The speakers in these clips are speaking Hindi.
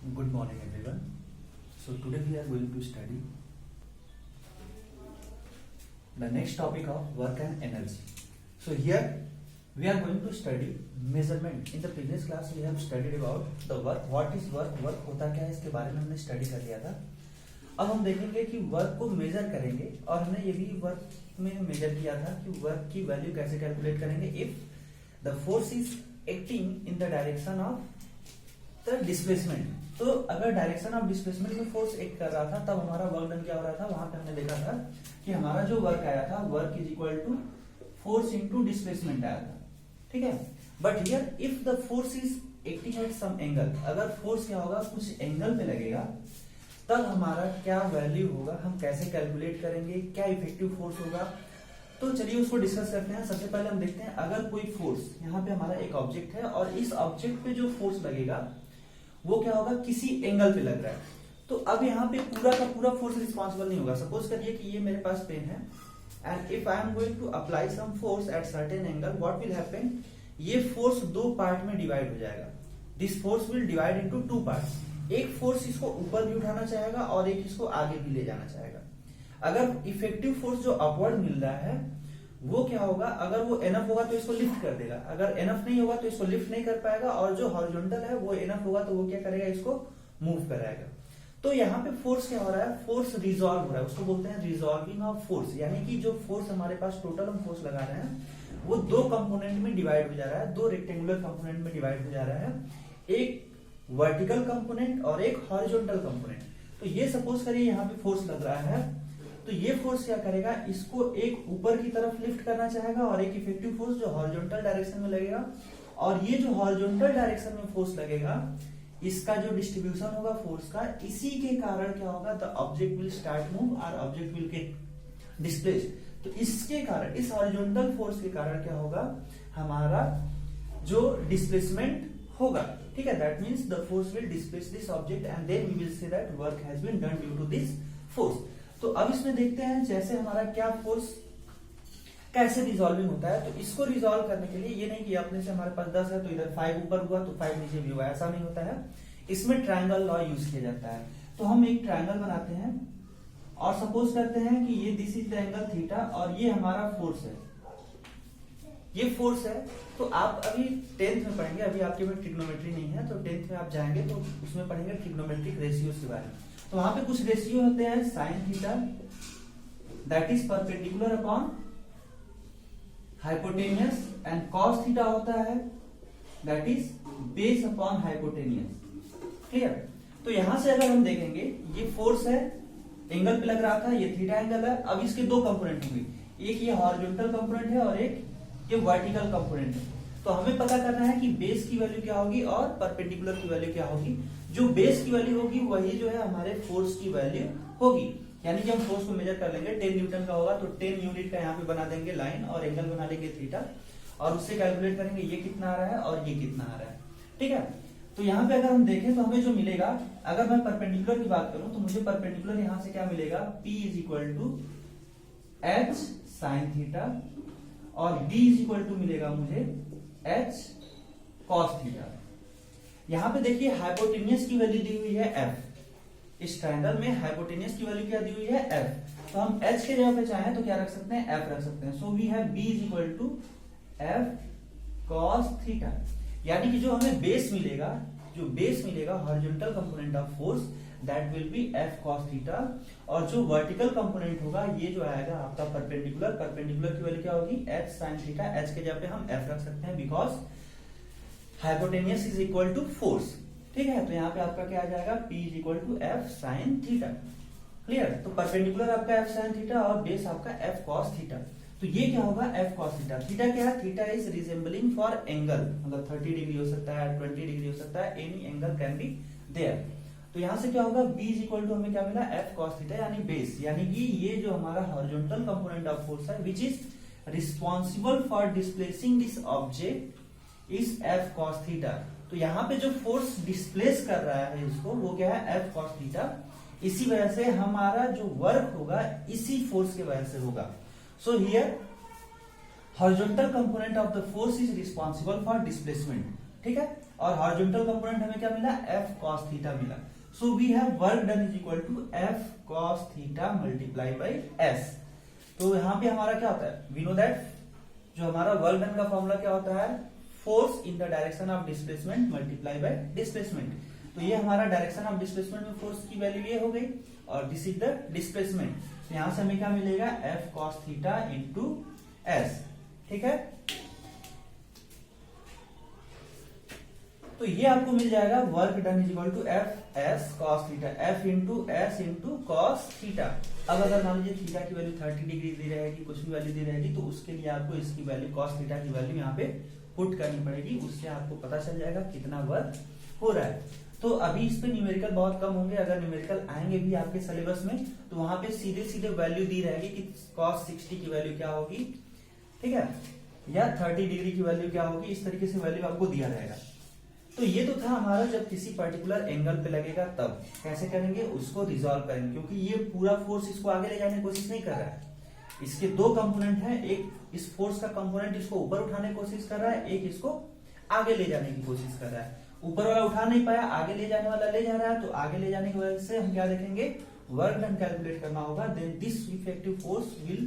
Good morning, everyone. So today we are going to study the next topic of work and energy. So here we are going to study measurement. In the previous class we have studied about the work. What is work? Work होता क्या है, इसके बारे में हमने स्टडी कर लिया था. अब हम देखेंगे कि वर्क को मेजर करेंगे और हमने ये भी वर्क में मेजर किया था कि वर्क की वैल्यू कैसे कैलकुलेट करेंगे if the force is acting in the direction of the displacement. तो अगर डायरेक्शन ऑफ डिस्प्लेसमेंट में फोर्स एक्ट कर रहा था तब हमारा वर्क डन क्या हो रहा था. वहां पे हमने देखा था कि हमारा जो वर्क आया था work is equal to force into displacement आया था. ठीक है. But here if the force is acting at some angle, अगर फोर्स क्या होगा कुछ एंगल पे लगेगा तब हमारा क्या वैल्यू होगा, हम कैसे कैलकुलेट करेंगे, क्या इफेक्टिव फोर्स होगा. तो चलिए उसको डिस्कस करते हैं. सबसे पहले हम देखते हैं अगर कोई फोर्स, यहाँ पे हमारा एक ऑब्जेक्ट है और इस ऑब्जेक्ट पे जो फोर्स लगेगा वो क्या होगा किसी एंगल पे लग रहा है. तो अब यहाँ पे पूरा का पूरा फोर्स रिस्पॉन्सिबल नहीं होगा. सपोज करिए कि ये मेरे पास पेन है and if I am going to apply some force at certain angle, what will happen, ये फोर्स दो पार्ट में डिवाइड हो जाएगा. This force will divide into two parts. एक फोर्स इसको ऊपर भी उठाना चाहेगा और एक इसको आगे भी ले जाना चाहेगा. अगर इफेक्टिव फोर्स जो अपवर्ड मिल रहा है वो क्या होगा, अगर वो एनफ होगा तो इसको लिफ्ट कर देगा, अगर एनफ नहीं होगा तो इसको लिफ्ट नहीं कर पाएगा, और जो हॉरिजॉन्टल है वो एनफ होगा तो वो क्या करेगा, इसको मूव कराएगा. तो यहाँ पे फोर्स क्या हो रहा है, फोर्स रिजॉल्व हो रहा है. उसको बोलते हैं रिजॉल्विंग ऑफ फोर्स. यानी कि जो फोर्स हमारे पास टोटल हम फोर्स लगा रहे हैं वो दो कंपोनेंट में डिवाइड हो जा रहा है, दो रेक्टेंगुलर कंपोनेंट में डिवाइड हो जा रहा है, एक वर्टिकल कंपोनेंट और एक हॉरिजॉन्टल कंपोनेंट. तो ये सपोज करिए यहाँ पे फोर्स लग रहा है, तो ये फोर्स क्या करेगा, इसको एक ऊपर की तरफ लिफ्ट करना चाहेगा और एक इफेक्टिव फोर्स जो हॉरिजॉन्टल डायरेक्शन में लगेगा. और ये जो हॉरिजॉन्टल डायरेक्शन में फोर्स लगेगा इसका जो डिस्ट्रीब्यूशन होगा फोर्स का, इसी के कारण क्या होगा, the object will start move और ऑब्जेक्ट विल गेट डिस्प्लेस्ड. तो इसके कारण, इस हॉरिजॉन्टल फोर्स के कारण क्या होगा, हमारा जो डिस्प्लेसमेंट होगा. ठीक है. That means the force will displace this object and then we will say that work has been done due to this force. तो अब इसमें देखते हैं जैसे हमारा क्या फोर्स कैसे रिजॉल्विंग होता है. तो इसको रिजॉल्व करने के लिए ये नहीं कि अपने से हमारे पास 10 है तो इधर 5 ऊपर हुआ तो 5 नीचे भी हुआ, ऐसा नहीं होता है. इसमें ट्रायंगल लॉ यूज किया जाता है. तो हम एक ट्रायंगल बनाते हैं और सपोज करते हैं कि ये this is the angle theta और ये हमारा फोर्स है, ये फोर्स है. तो आप अभी 10th में पढ़ेंगे, अभी आपके में ट्रिग्नोमेट्री नहीं है, तो 10th में आप जाएंगे तो उसमें पढ़ेंगे ट्रिग्नोमेट्रिक रेशियोज के बारे में. तो वहां पे कुछ रेशियो होते हैं, sine theta that is perpendicular upon hypotenuse and cos theta होता है that is base upon hypotenuse. Clear. तो यहां से अगर हम देखेंगे ये फोर्स है, एंगल पे लग रहा था, ये थीटा एंगल है. अब इसके दो कंपोनेंट होंगे, एक ये हॉरिजॉन्टल कंपोनेंट है और एक ये वर्टिकल कंपोनेंट है. तो हमें पता करना है कि बेस की वैल्यू क्या होगी और परपेंडिकुलर की वैल्यू क्या होगी. जो बेस की वैल्यू होगी वही जो है हमारे फोर्स की वैल्यू होगी. यानी कि हम फोर्स को मेजर कर लेंगे, 10 न्यूटन का होगा तो 10 यूनिट का यहाँ पे बना देंगे लाइन और एंगल बना लेंगे थीटा और उससे कैलकुलेट करेंगे ये कितना आ रहा है और ये कितना आ रहा है. ठीक है. तो यहाँ पे अगर हम देखें तो हमें जो मिलेगा, अगर मैं परपेंडिकुलर की बात करूं तो मुझे परपेंडिकुलर यहाँ से क्या मिलेगा, P is equal to H sine theta और B इज इक्वल टू मिलेगा मुझे H cos थीटा. यहां पे देखिए हाइपोटेनियस की वैल्यू दी हुई है F. इस ट्रायंगल में हाइपोटेनियस की वैल्यू क्या दी हुई है F. तो हम H के जगह पे चाहें तो क्या रख सकते हैं, F रख सकते हैं. So we have B is equal to F cos theta. यानी कि जो हमें बेस मिलेगा, जो बेस मिलेगा horizontal component of force that will be F cos theta, और जो वर्टिकल कंपोनेंट होगा ये जो आएगा आपका परपेंडिकुलर, परपेंडिकुलर की वैल्यू क्या होगी, H sin थीटा. H के जगह पे हम F रख सकते हैं because hypotenuse is equal to force. ठीक है. तो यहाँ पे आपका क्या आ जाएगा, P is equal to F sin theta. Clear. तो परपेंडिकुलर आपका F sin थीटा और बेस आपका F cos थीटा. तो ये क्या होगा, F cos थीटा. थीटा क्या है, theta is resembling for angle, मतलब 30 डिग्री हो सकता है, 20 डिग्री हो सकता है, any angle can be there. तो यहां से क्या होगा, B इज इक्वल टू हमें क्या मिला, F cos थीटा यानी बेस. यानी कि ये जो हमारा हॉरिजॉन्टल कंपोनेंट ऑफ फोर्स है which is responsible for displacing this object is F cos theta. तो यहाँ पे जो फोर्स डिस्प्लेस कर रहा है इसको वो क्या है, F cos थीटा. इसी वजह से हमारा जो वर्क होगा इसी फोर्स के वजह से होगा. So here horizontal component of the force is responsible for displacement. ठीक है. और हॉरिजॉन्टल कंपोनेंट हमें क्या मिला, f cos थीटा मिला। So we have work done is equal to f cos theta multiply by s। तो यहाँ पे हमारा क्या होता है, वी नो दैट जो हमारा वर्क डन का फॉर्मूला क्या होता है, force in the direction of displacement multiply by displacement. तो ये हमारा डायरेक्शन ऑफ डिस्प्लेसमेंट में फोर्स की वैल्यू ये हो गई और दिस इज द डिस्प्लेसमेंट। तो यहां से हमें क्या मिलेगा, f cos theta into s। ठीक है, तो ये आपको मिल जाएगा work done is equal to F S cos theta, F into S into cos theta. अब अगर मान लीजिए थीटा की वैल्यू 30 डिग्री दी रहेगी, कुछ भी वैल्यू दी रहेगी, तो उसके लिए आपको इसकी वैल्यू कॉस थीटा की वैल्यू यहाँ पे पुट करनी पड़ेगी, उससे आपको पता चल जाएगा कितना वर्क हो रहा है। तो अभी इस पे न्यूमेरिकल बहुत कम होंगे, अगर न्यूमेरिकल आएंगे भी आपके सिलेबस में तो वहां पे सीधे सीधे वैल्यू दी रहेगी कि कॉस 60 की वैल्यू क्या होगी, ठीक है, या 30 डिग्री की वैल्यू क्या होगी, इस तरीके से वैल्यू आपको दिया रहेगा। तो ये तो था हमारा जब किसी पर्टिकुलर एंगल पे लगेगा तब कैसे करेंगे, उसको रिजॉल्व करेंगे, क्योंकि ये पूरा फोर्स इसको आगे ले जाने की कोशिश नहीं कर रहा है। इसके दो कंपोनेंट हैं, एक इस फोर्स का कंपोनेंट इसको ऊपर उठाने की कोशिश कर रहा है, एक इसको आगे ले जाने की कोशिश कर रहा है। ऊपर वाला उठा नहीं पाया, आगे ले जाने वाला ले जा रहा है, तो आगे ले जाने की वजह से हम क्या देखेंगे, वर्क डन कैलकुलेट करना होगा। Then this effective force will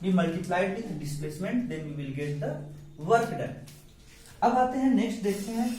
be multiplied with displacement, then we will get the work done. अब आते हैं नेक्स्ट, देखते हैं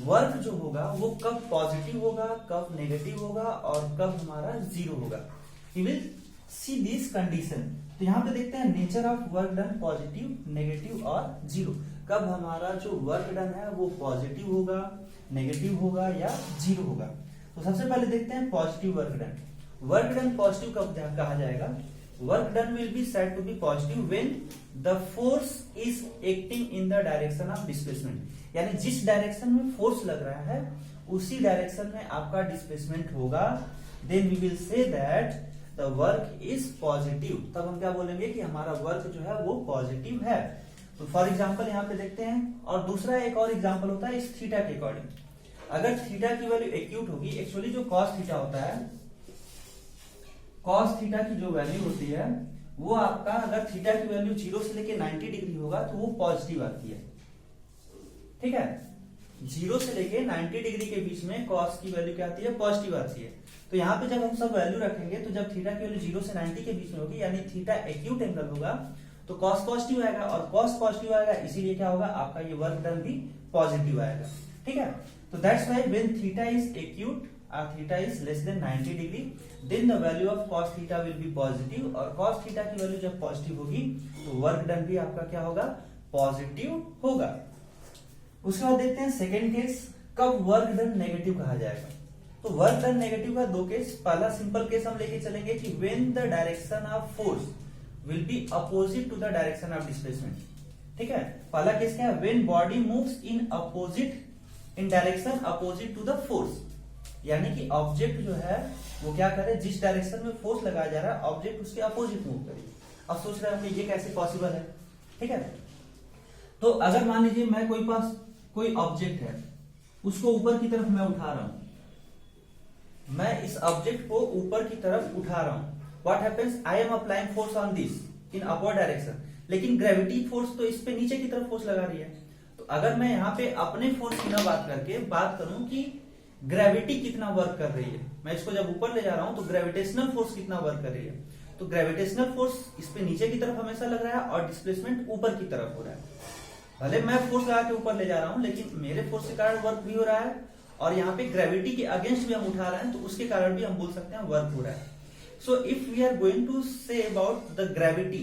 वर्क जो होगा वो कब पॉजिटिव होगा, कब नेगेटिव होगा और कब हमारा जीरो होगा। We will see this condition. तो यहाँ पे देखते हैं nature of work done, positive, negative और जीरो। कब हमारा जो वर्क डन है वो पॉजिटिव होगा, नेगेटिव होगा या जीरो होगा। तो सबसे पहले देखते हैं positive work done. Work done positive कब कहा जाएगा, work done will be said to be positive when the force is acting in the direction of displacement, यानी जिस डायरेक्शन में फोर्स लग रहा है उसी डायरेक्शन में आपका डिस्प्लेसमेंट होगा। Then we will say that the work is positive. तब हम क्या बोलेंगे कि हमारा वर्क जो है वो पॉजिटिव है। तो फॉर एग्जांपल यहाँ पे देखते हैं, और दूसरा एक और एग्जांपल होता है इस थीटा के अकॉर्डिंग। अगर थीटा की वैल्यू एक्यूट होगी, एक्चुअली जो कॉस थीटा होता है, कॉस थीटा की जो वैल्यू होती है वो आपका, अगर थीटा की वैल्यू 0 से लेके 90 डिग्री होगा तो वो पॉजिटिव आती है। ठीक है, 0 से लेके 90 डिग्री के बीच में कॉस की वैल्यू क्या आती है, पॉजिटिव आती है। तो यहाँ पे जब हम सब वैल्यू रखेंगे तो जब थीटा की वैल्यू 0 से 90 के बीच में होगी, यानी थीटा एक्यूट एंगल होगा, तो कॉस पॉजिटिव आएगा, और कॉस पॉजिटिव आएगा, इसीलिए क्या होगा, आपका ये वर्क डन भी पॉजिटिव आएगा। ठीक है, तो that's why when theta is acute और theta is less than 90 degree, then the value of cos theta will be positive, और कॉस थीटा की वैल्यू जब पॉजिटिव होगी तो वर्क डन भी आपका क्या होगा, पॉजिटिव होगा। उसके बाद देखते हैं सेकेंड केस, कब वर्क डन नेगेटिव कहा जाएगा। तो वर्क डन नेगेटिव का दो केस, पहला सिंपल केस हम लेके चलेंगे कि when the direction of force will be opposite to the direction of displacement. ठीक है, पहला केस क्या है, when body moves in opposite, in direction opposite to the force, यानी कि ऑब्जेक्ट जो है वो क्या करे, जिस डायरेक्शन में फोर्स लगाया जा रहा है ऑब्जेक्ट उसके अपोजिट मूव करे। अब सोच रहे हैं ये कैसे पॉसिबल है। ठीक है, तो अगर मान लीजिए मैं कोई पास कोई ऑब्जेक्ट है, उसको ऊपर की तरफ मैं उठा रहा हूं, मैं इस ऑब्जेक्ट को ऊपर की तरफ उठा रहा हूं, what happens, I am applying force on this in upward direction, लेकिन ग्रेविटी फोर्स तो इस पे नीचे की तरफ फोर्स लगा रही है। तो अगर मैं यहाँ पे अपने फोर्स की ना बात करके बात करूं कि ग्रेविटी कितना वर्क कर रही है, मैं इसको जब ऊपर ले जा रहा हूं तो ग्रेविटेशनल फोर्स कितना वर्क कर रही है, तो ग्रेविटेशनल फोर्स इस पे नीचे की तरफ हमेशा लग रहा है और डिस्प्लेसमेंट ऊपर की तरफ हो रहा है। भले मैं फोर्स लगा के ऊपर ले जा रहा हूं, लेकिन मेरे फोर्स के कारण वर्क भी हो रहा है, और यहाँ पे ग्रेविटी के अगेंस्ट भी हम उठा रहे हैं, तो उसके कारण भी हम बोल सकते हैं वर्क हो रहा है। So if we are going to say about the gravity,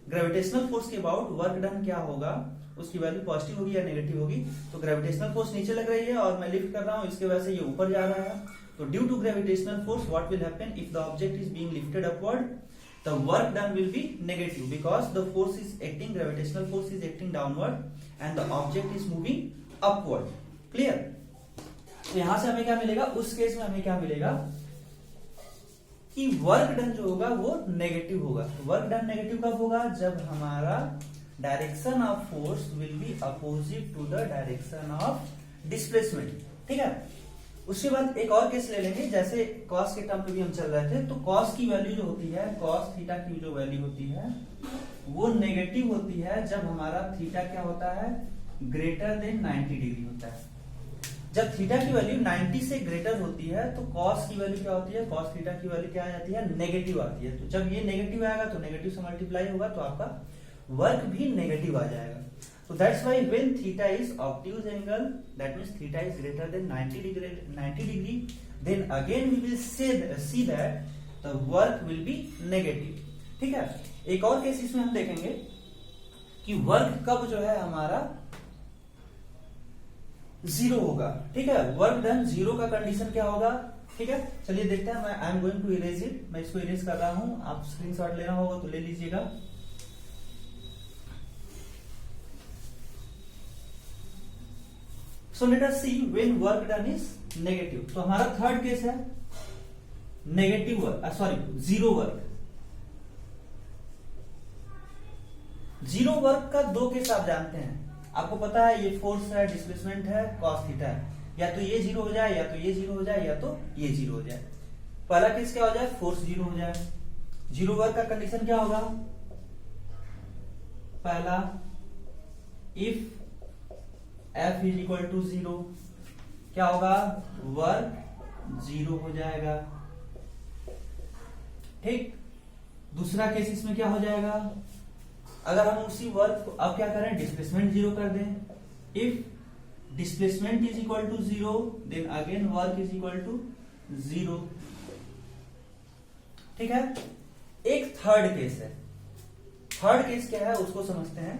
gravitational force के अबाउट वर्क डन क्या होगा, उसकी वैल्यू पॉजिटिव होगी या नेगेटिव होगी। तो ग्रेविटेशनल फोर्स नीचे लग रही है और मैं लिफ्ट कर रहा हूं, इसके वजह से ये ऊपर जा रहा है। तो due to gravitational force what will happen, if the object is being lifted upward, the work done will be negative because the force is acting, gravitational force is acting downward and the object is moving upward. Clear? तो यहां से हमें क्या मिलेगा, उस केस में हमें क्या मिलेगा कि वर्क डन जो होगा वो नेगेटिव होगा। वर्क डन नेगेटिव कब होगा, जब हमारा direction of force will be opposite to the direction of displacement. ठीक है, उसके बाद एक और केस ले लेंगे, जैसे कॉस के टर्म पे भी हम चल रहे थे, तो कॉस की वैल्यू जो होती है, कॉस थीटा की जो वैल्यू होती है वो नेगेटिव होती है जब हमारा थीटा क्या होता है, ग्रेटर देन 90 डिग्री होता है। जब थीटा की वैल्यू 90 से ग्रेटर होती है तो कॉस की वैल्यू क्या होती है, कॉस थीटा की वैल्यू क्या आ जाती है, नेगेटिव आती है। तो जब ये नेगेटिव आएगा तो नेगेटिव से मल्टीप्लाई होगा तो आपका वर्क भी नेगेटिव आ जाएगा। So that's why when theta is obtuse angle, that means theta is greater than 90 degree, then again we will see that the work will be negative। ठीक है, एक और केस इसमें हम देखेंगे कि वर्क कब जो है हमारा जीरो होगा। ठीक है, वर्क डन जीरो का कंडीशन क्या होगा। ठीक है, चलिए देखते हैं। मैं I am going to erase it, मैं इसको इरेज कर रहा हूं, आप स्क्रीनशॉट लेना होगा तो ले लीजिएगा। So let us see when work done is negative। तो हमारा थर्ड केस है negative work, sorry zero work. Zero work का दो केस आप जानते हैं, आपको पता है ये फोर्स है, डिस्प्लेसमेंट है, कॉस थीटा है। या तो ये जीरो हो जाए, या तो ये जीरो हो जाए, या तो ये जीरो हो जाए। पहला केस क्या हो जाए, फोर्स जीरो हो जाए। जीरो वर्क का कंडीशन क्या होगा, पहला if F is equal to zero, क्या होगा, वर्क जीरो हो जाएगा। ठीक, दूसरा केस इसमें क्या हो जाएगा, अगर हम उसी वर्क को अब क्या करें, डिस्प्लेसमेंट जीरो कर दें। If displacement is equal to zero then again work is equal to zero. ठीक है, एक थर्ड केस है। थर्ड केस क्या है उसको समझते हैं।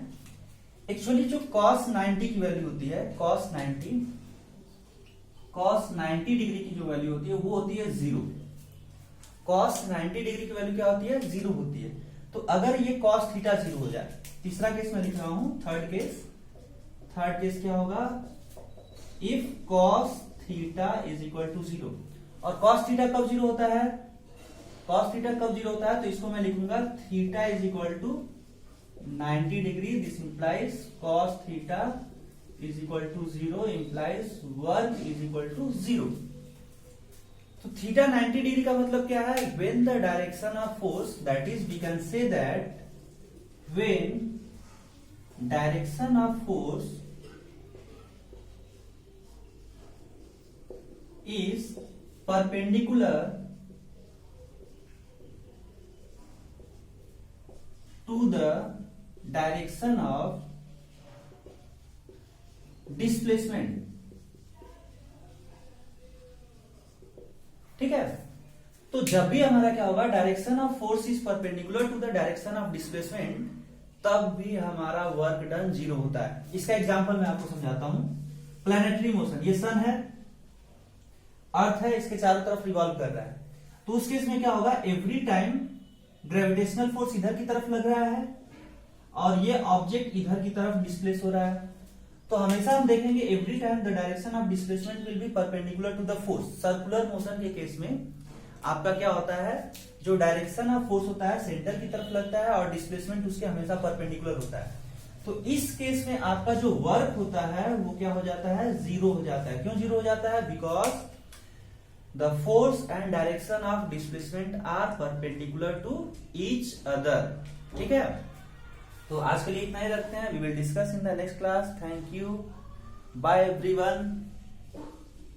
एक्चुअली जो cos 90 की वैल्यू होती है, cos 90 डिग्री की जो वैल्यू होती है वो होती है जीरो। cos 90 डिग्री की वैल्यू क्या होती है, जीरो होती है। तो अगर ये cos थीटा जीरो हो जाए, तीसरा केस मैं लिख रहा हूं, थर्ड केस क्या होगा, if cos theta is equal to zero. और cos थीटा कब जीरो होता है, cos थीटा कब जीरो होता है, तो इसको मैं लिखूंगा theta is equal to 90 degree. This implies cos theta is equal to zero implies work is equal to zero. तो थीटा 90 डिग्री का मतलब क्या है, when the direction of force, that is we can say that when direction of force is perpendicular to the direction of displacement। ठीक है, तो जब भी हमारा क्या होगा, direction of force is perpendicular to the direction of displacement, तब भी हमारा वर्क डन जीरो होता है। इसका एग्जांपल मैं आपको समझाता हूं। प्लैनेटरी मोशन, ये सन है, अर्थ है, इसके चारों तरफ रिवॉल्व कर रहा है। तो उस केस में क्या होगा, एवरी टाइम ग्रेविटेशनल फोर्स इधर की तरफ लग रहा है और ये ऑब्जेक्ट इधर की तरफ डिस्प्लेस हो रहा है। तो हमेशा हम देखेंगे every time the direction of displacement will be perpendicular to the force. Circular motion के केस में आपका क्या होता है, जो डायरेक्शन ऑफ फोर्स होता है सेंटर की तरफ लगता है और डिस्प्लेसमेंट उसके हमेशा परपेंडिकुलर होता है। तो इस केस में आपका जो वर्क होता है वो क्या हो जाता है, जीरो हो जाता है। क्यों जीरो हो जाता है, because the force and direction of displacement are perpendicular to each other। ठीक है, तो आज के लिए इतना ही रखते हैं। We will discuss in the next class। Thank you, bye everyone।